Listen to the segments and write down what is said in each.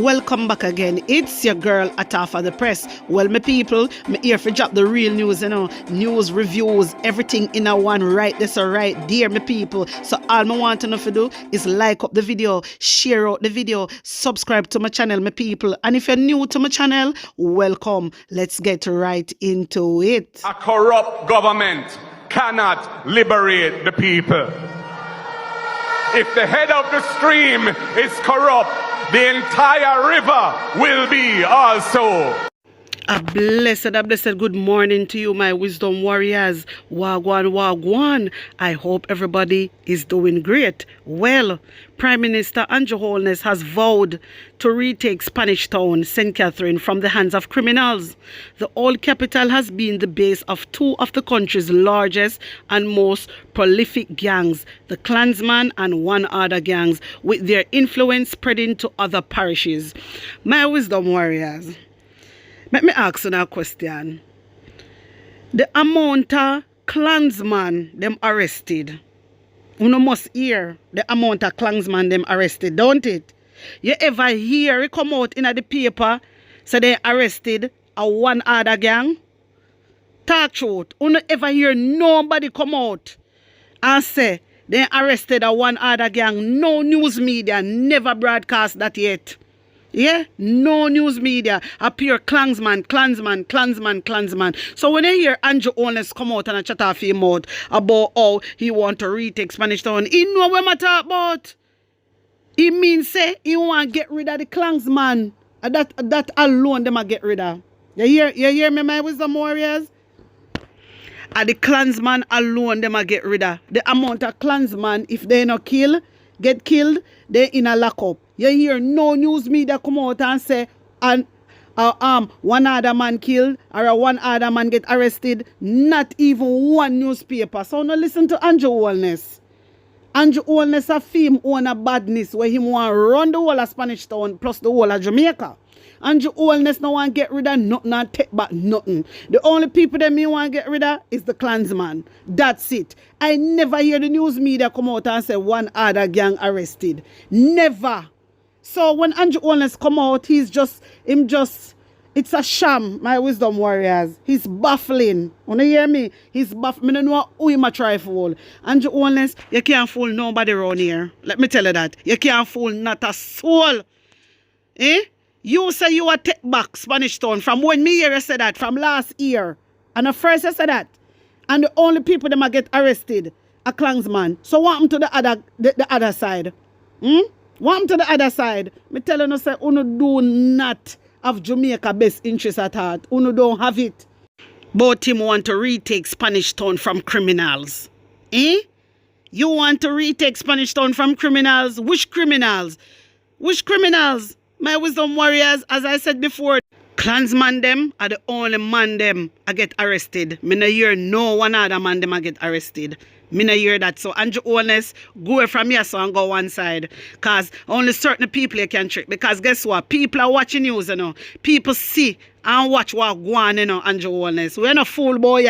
Welcome back again. It's your girl Atafa the Press. Well, my people, me here for drop the real news, news, reviews, everything in a one right this or right there, my people. So all I want to know to do is like up the video, share out the video, subscribe to my channel, my people. And if you're new to my channel, welcome. Let's get right into it. A corrupt government cannot liberate the people. If the head of the stream is corrupt, the entire river will be also. A blessed good morning to you, my wisdom warriors. Wagwan, wagwan. I hope everybody is doing great. Well, Prime Minister Andrew Holness has vowed to retake Spanish Town, St. Catherine, from the hands of criminals. The old capital has been the base of two of the country's largest and most prolific gangs, the Klansman and one other gangs, with their influence spreading to other parishes. My wisdom warriors, let me ask you a question. The amount of Klansman them arrested, you must hear the amount of Klansman them arrested, don't it? You ever hear it come out in the paper, so they arrested a one other gang? Talk truth. You ever hear nobody come out and say they arrested a one other gang? No news media never broadcast that yet. Yeah, no news media. A pure Klansman. So when you hear Andrew Holness come out and a chat off his mouth about how he want to retake Spanish Town, he know what I'm talking about. He means say he want to get rid of the Klansman. That alone them a get rid of. You hear me, my wisdom warriors? And the Klansman alone them a get rid of. The amount of Klansman, if they not get killed, they in a lockup. You hear no news media come out and say one other man killed or one other man get arrested. Not even one newspaper. So now listen to Andrew Holness. Andrew Holness a film own a badness where he want to run the whole of Spanish Town plus the whole of Jamaica. Andrew Holness no want to get rid of nothing and take back nothing. The only people that me want to get rid of is the Klansman. That's it. I never hear the news media come out and say one other gang arrested. Never. So when Andrew Holness come out, it's a sham, my wisdom warriors. He's baffling. Wanna hear me? He's baffling. I don't know who him a try fool. Andrew Holness, you can't fool nobody around here. Let me tell you that. You can't fool not a soul. Eh? You say you are take back Spanish Town from when me hear you say that, from last year. And the first I said that. And the only people that might get arrested are Klansman. So what happened to the other side? What happened to the other side? Me tell you, say, uno do not have Jamaica best interest at heart. Uno don't have it. But him want to retake Spanish Town from criminals. Eh? You want to retake Spanish Town from criminals? Which criminals? Which criminals? My wisdom warriors, as I said before, Klansman them are the only man them I get arrested. Me no hear no one other man them I get arrested. Me no hear that. So Andrew Holness, go away from here so and go one side. Because only certain people you can trick. Because guess what? People are watching news, People see and watch what go on, Andrew Holness. We're not fool boy,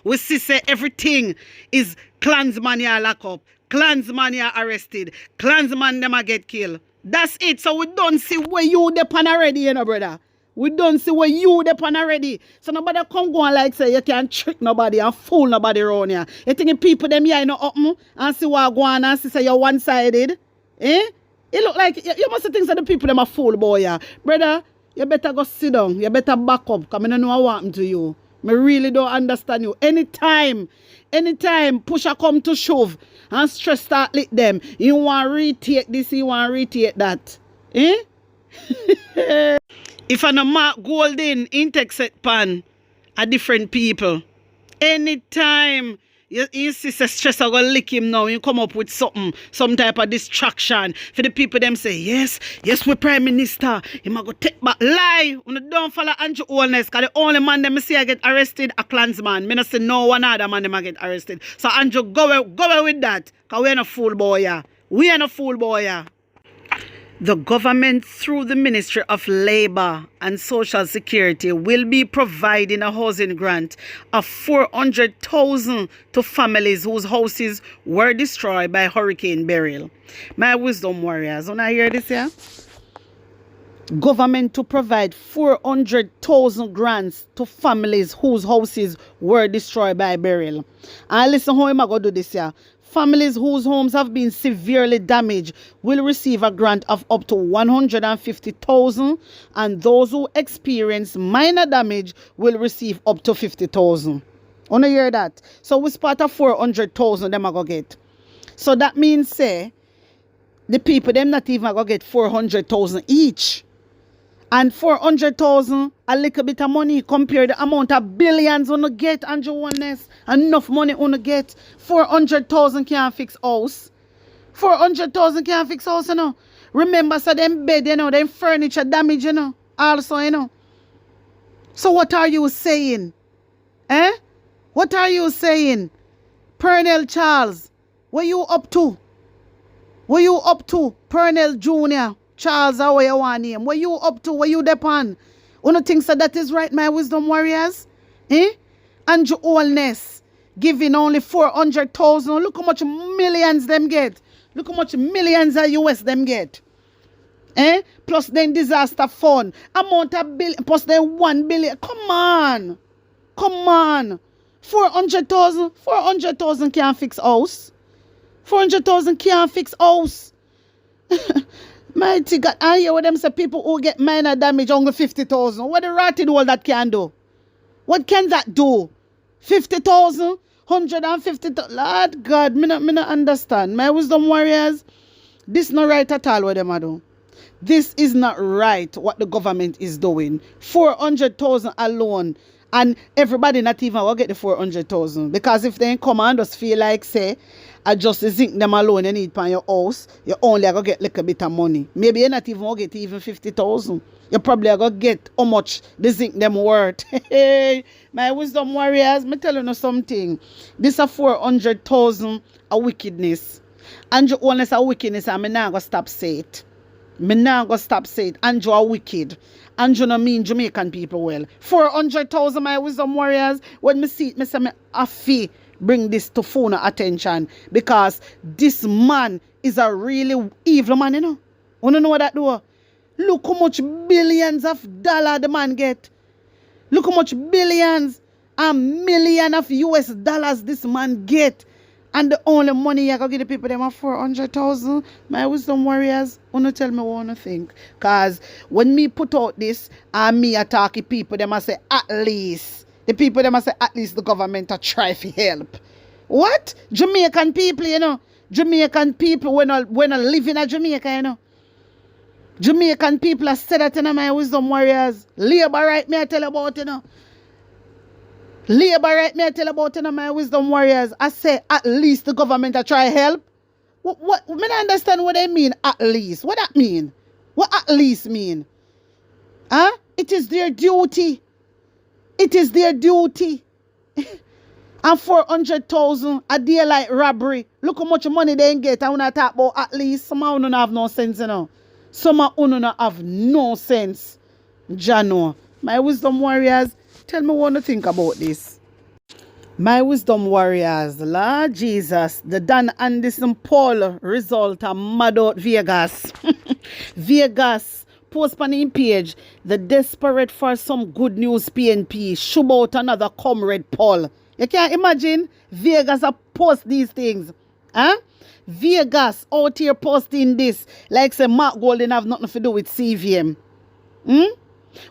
We see say everything is Klansman you lock up. Klansman you arrested. Klansman them I get killed. That's it. So we don't see where you depend already, brother. We don't see where you depend already. So nobody come go and like say you can't trick nobody and fool nobody around here. You think people them here open and see what go on and see say you're one-sided? Eh? It look like you must think that the people them are fool boy here. Brother, you better go sit down. You better back up because I don't know what happened to you. I really don't understand you. Anytime pusher come to shove and stress start lick them, you want to retake this, you want to retake that. Eh? If I no mark golden intake set pan are different people. Anytime you see stress are gonna lick him now, you come up with something, some type of distraction. For the people them say, yes, we Prime Minister. He might go take back. Lie. When don't follow Andrew Holness, because the only man them see I get arrested a Klansman. Me not say no one other man them I get arrested. So Andrew, go away with that. Because we ain't a fool boy here. We ain't a fool boy here. The government, through the Ministry of Labour and Social Security, will be providing a housing grant of $400,000 to families whose houses were destroyed by Hurricane Beryl. My wisdom warriors, when I hear this here, Government to provide 400,000 grants to families whose houses were destroyed by Beryl. And listen how I'm going to do this here. Families whose homes have been severely damaged will receive a grant of up to 150,000, and those who experience minor damage will receive up to 50,000. Wanna hear that? So we spot a 400,000 them are gonna get. So that means say the people them not even gonna get 400,000 each. And 400,000 a little bit of money compared to the amount of billions on get, Andrew Oneness. Enough money on get. 400,000 can't fix house. 400,000 can't fix house, you know. Remember, so them bed, you know, them furniture damage, you know. Also, you know. So what are you saying? Eh? What are you saying? Pernell Charles, what you up to? What you up to? Pernell Jr., Charles, how you want name? What you up to? What you depend? One think so that is right, my wisdom warriors? Eh? Andrew Allness giving only 400,000. Look how much millions them get. Look how much millions of US them get. Eh? Plus then disaster fund. Amount of billion. Plus then 1 billion. Come on. Come on. 400,000. 400,000 can't fix house. 400,000 can't fix house. Mighty God, I hear what them say people who get minor damage only 50,000. What the rotted all that can do? What can that do? 50,000? 150,000? Lord God, me not understand. My wisdom warriors, this not right at all what them are doing. This is not right what the government is doing. 400,000 alone. And everybody not even will get the 400,000. Because if they come and just feel like, say, I just zinc them alone, you need on your house, you only going to get a little bit of money. Maybe you not even going to get even 50,000. You probably are going to get how much the zinc them worth. Hey, my wisdom warriors, me tell you something. This is 400,000 a wickedness. Andrew Honest a wickedness, and me not going to stop say it. Me not going to stop say it. Andrew a wicked. Andrew no mean Jamaican people well. 400,000 my wisdom warriors. When me see it, me say me happy bring this to phone attention. Because this man is a really evil man, you know. You know what that do? Look how much billions of dollars the man get. Look how much billions and millions of US dollars this man get. And the only money you can give the people them are 400,000. My wisdom warriors, wanna tell me what you think. Cause when me put out this and me attack people, them I say at least. The people them I say at least the government a try for help. What? Jamaican people, you know. Jamaican people when I live in a Jamaica, you know. Jamaican people are said that, you know, my wisdom warriors. Labor right me I tell about, you know. Labor right me I tell about, you know, my wisdom warriors. I say at least the government a try help. What me not understand what they mean at least. What that mean? What at least mean? Huh? It is their duty. It is their duty. And 400,000 a day like robbery. Look how much money they get. I wanna talk about at least. Some of you don't have no sense, you know. Some of you don't have no sense. Jano. My wisdom warriors, tell me what you think about this. My wisdom warriors, Lord Jesus, the Dan Anderson poll result are mad out Vegas. Vegas post on him page, the desperate for some good news PNP shove out another comrade poll. You can't imagine Vegas a post these things. Huh? Vegas out here posting this like say Mark Golden have nothing to do with CVM.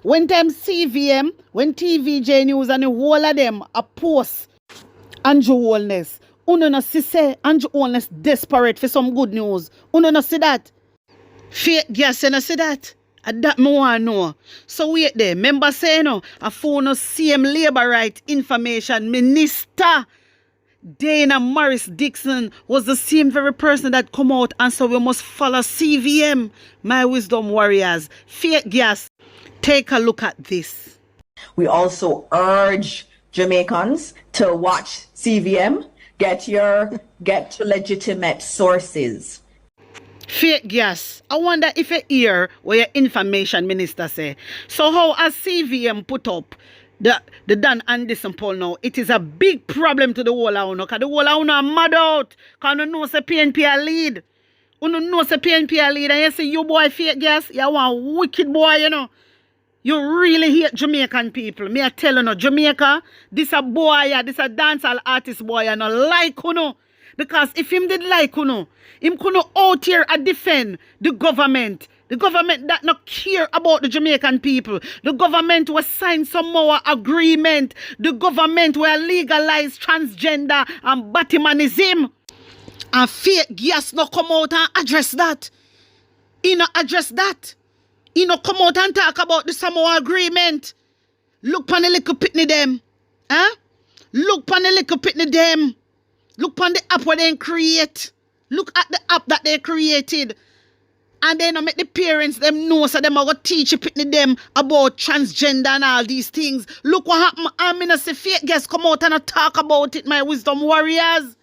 When time CVM, when TVJ News and the whole of them a post Andrew Allness. Uno no see say Andrew Allness desperate for some good news. Uno no see that. Fake gas, you no see that. And that me want know. So wait there. Remember say no, a phone no same labor right information minister Dana Morris Dixon was the same very person that come out and so we must follow CVM. My wisdom warriors. Fake gas. Take a look at this. We also urge Jamaicans to watch CVM, get to legitimate sources. Fake gas. I wonder if you hear what your information minister say. So how has CVM put up the Dan Anderson poll now? It is a big problem to the whole of because the whole of are mad out. Because you know say PNP a lead. Uno know say PNP a leader. You say you boy fake gas. You want wicked boy, you know. You really hate Jamaican people. Me I tell you no, Jamaica, this a boy, this a dancehall artist boy, and no like you know. Because if him did like you know, him could out here and defend the government. The government that not care about the Jamaican people. The government will sign some more agreement. The government will legalize transgender and Batmanism. And fake gas not come out and address that. He not address that. He no come out and talk about the Samoa agreement. Look pan the little pitney them. Huh? Look pan the little pitney them. Look pan the app where they create. Look at the app that they created. And then make the parents them know so them are going to teach pitney them about transgender and all these things. Look what happened. I mean, I say fake guests come out and talk about it, my wisdom warriors.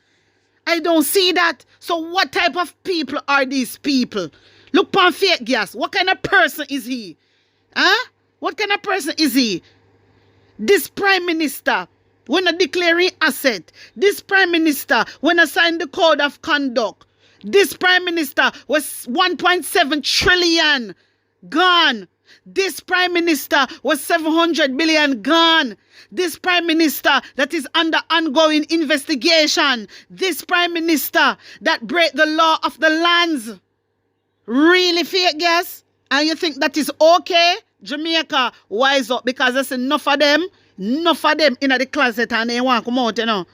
I don't see that. So what type of people are these people? Look pan fake gas. What kind of person is he? Huh? What kind of person is he? This prime minister, when I declaring asset, this prime minister, when I signed the code of conduct, this prime minister was 1.7 trillion gone. This prime minister was 700 billion gone. This prime minister that is under ongoing investigation. This prime minister that break the law of the lands. Really fake gas? And you think that is okay? Jamaica, wise up, because there's enough of them in the closet and they want to come out, you know.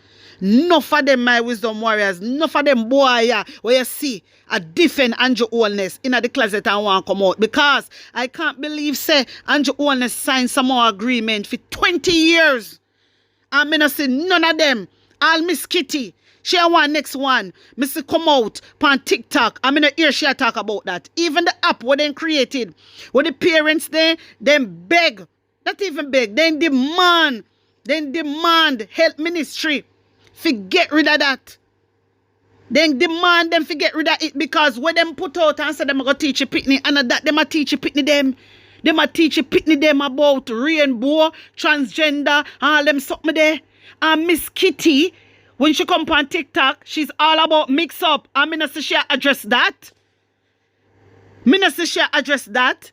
Enough of them, my wisdom warriors. Enough of them boy, yeah, where you see a different Andrew Holness in the closet and want to come out. Because I can't believe, say, Andrew Holness signed some more agreement for 20 years. I'm going to say none of them. All Miss Kitty. She want next one. Miss come out on TikTok. I'm gonna hear she talk about that. Even the app what they created, where the parents there, them beg, not even beg, then demand health ministry to get rid of that. Then demand them to get rid of it because when them put out and say them gonna teach you pitney and that them a teach you pitney them. Them a teach you pitney them about rainbow, transgender, all them something there. And Miss Kitty, when she come on TikTok, she's all about mix up. And me not say she address that. Me not say she address that.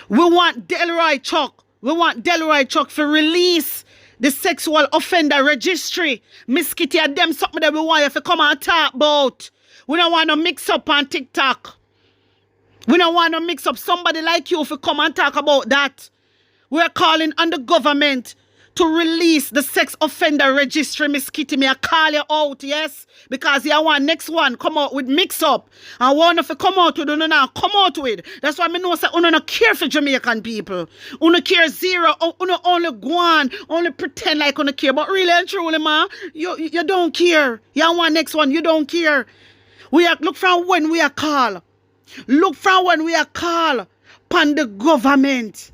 We want Delroy Chuck. We want Delroy Chuck to release the sexual offender registry. Miss Kitty and them something that we want you to come and talk about. We don't want to mix up on TikTok. We don't want to mix up somebody like you to come and talk about that. We're calling on the government to release the sex offender registry, Miss Kitty. Me I call you out, yes? Because you want next one come out with mix up. I want if you come out with you now, come out with. That's why I know say you don't care for Jamaican people. You don't care zero. You only go on, only pretend like you care. But really and truly, man, you don't care. You want next one, you don't care. We are look from when we are call. Look from when we are call upon the government.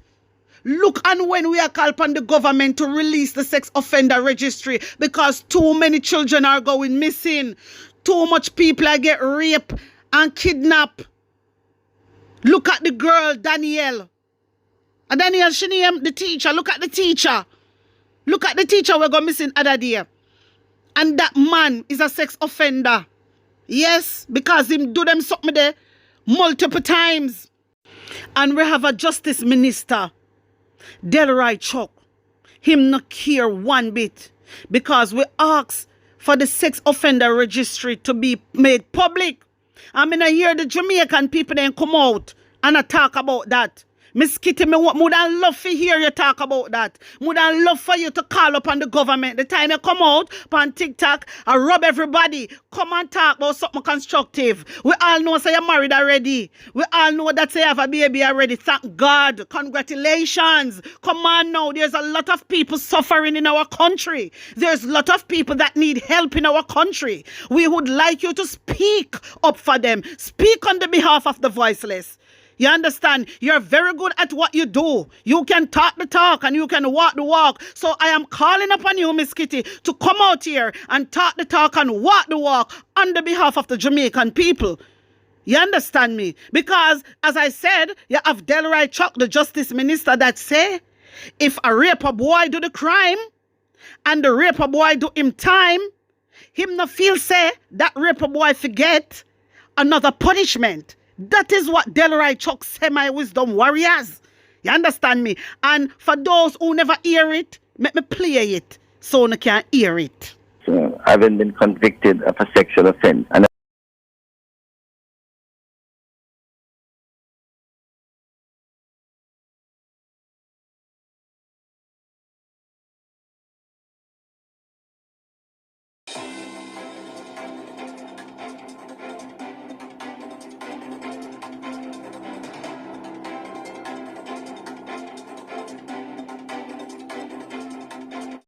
Look and when we are called upon the government to release the sex offender registry because too many children are going missing. Too much people are get raped and kidnapped. Look at the girl, Danielle. And Danielle, she named the teacher. Look at the teacher. Look at the teacher we got missing other day. And that man is a sex offender. Yes, because him do them something there multiple times. And we have a justice minister, Delroy Chuck. Him not care one bit because we ask for the sex offender registry to be made public. I mean, I hear the Jamaican people then come out and I talk about that. Miss Kitty, me would I love to hear you talk about that. Would I love for you to call upon the government. The time you come out on TikTok, I rub everybody. Come and talk about something constructive. We all know say you're married already. We all know that you have a baby already. Thank God. Congratulations. Come on now. There's a lot of people suffering in our country. There's a lot of people that need help in our country. We would like you to speak up for them. Speak on the behalf of the voiceless. You understand? You're very good at what you do. You can talk the talk and you can walk the walk. So I am calling upon you, Miss Kitty, to come out here and talk the talk and walk the walk on the behalf of the Jamaican people. You understand me? Because, as I said, you have Delroy Chuck, the justice minister, that say, if a raper boy do the crime and the raper boy do him time, him no feel say that raper boy forget another punishment. That is what Delroy Chuck semi-wisdom warriors. You understand me? And for those who never hear it, let me play it so you can hear it. So, having been convicted of a sexual offense, and